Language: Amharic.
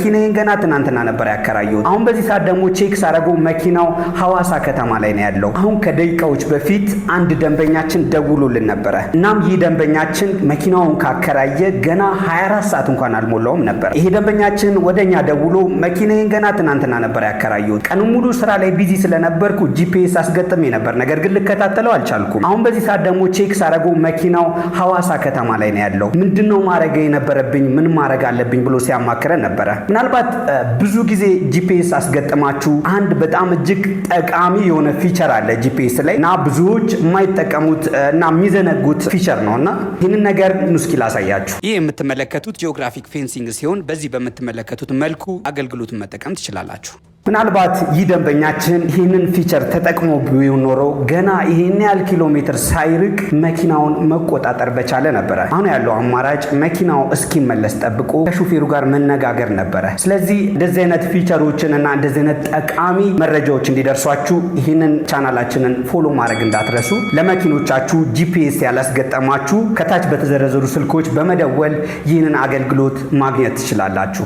መኪናዬን ገና ትናንትና ነበር ያከራየሁት። አሁን በዚህ ሰዓት ደግሞ ቼክ ሳደርገው መኪናው ሐዋሳ ከተማ ላይ ነው ያለው። አሁን ከደቂቃዎች በፊት አንድ ደንበኛችን ደውሎልን ነበረ። እናም ይህ ደንበኛችን መኪናውን ካከራየ ገና 24 ሰዓት እንኳን አልሞላውም ነበር። ይሄ ደንበኛችን ወደኛ ደውሎ መኪናዬን ገና ትናንትና ነበር ያከራየሁት፣ ቀኑን ሙሉ ስራ ላይ ቢዚ ስለነበርኩ ጂፒኤስ አስገጥሜ ነበር፣ ነገር ግን ልከታተለው አልቻልኩም። አሁን በዚህ ሰዓት ደግሞ ቼክ ሳደርገው መኪናው ሐዋሳ ከተማ ላይ ነው ያለው። ምንድነው ማድረግ የነበረብኝ? ምን ማድረግ አለብኝ ብሎ ሲያማክረን ነበረ። ምናልባት ብዙ ጊዜ ጂፒኤስ አስገጥማችሁ አንድ በጣም እጅግ ጠቃሚ የሆነ ፊቸር አለ ጂፒኤስ ላይ እና ብዙዎች የማይጠቀሙት እና የሚዘነጉት ፊቸር ነውና ይህንን ነገር እስኪ ላሳያችሁ። ይህ የምትመለከቱት ጂኦግራፊክ ፌንሲንግ ሲሆን በዚህ በምትመለከቱት መልኩ አገልግሎቱን መጠቀም ትችላላችሁ። ምናልባት ይህ ደንበኛችን ይህንን ፊቸር ተጠቅሞ ቢሆን ኖሮ ገና ይህን ያህል ኪሎ ሜትር ሳይርቅ መኪናውን መቆጣጠር በቻለ ነበረ። አሁን ያለው አማራጭ መኪናው እስኪመለስ ጠብቆ ከሹፌሩ ጋር መነጋገር ነበረ። ስለዚህ እንደዚህ አይነት ፊቸሮችን እና እንደዚህ አይነት ጠቃሚ መረጃዎች እንዲደርሷችሁ ይህንን ቻናላችንን ፎሎ ማድረግ እንዳትረሱ። ለመኪኖቻችሁ ጂፒኤስ ያላስገጠማችሁ ከታች በተዘረዘሩ ስልኮች በመደወል ይህንን አገልግሎት ማግኘት ትችላላችሁ።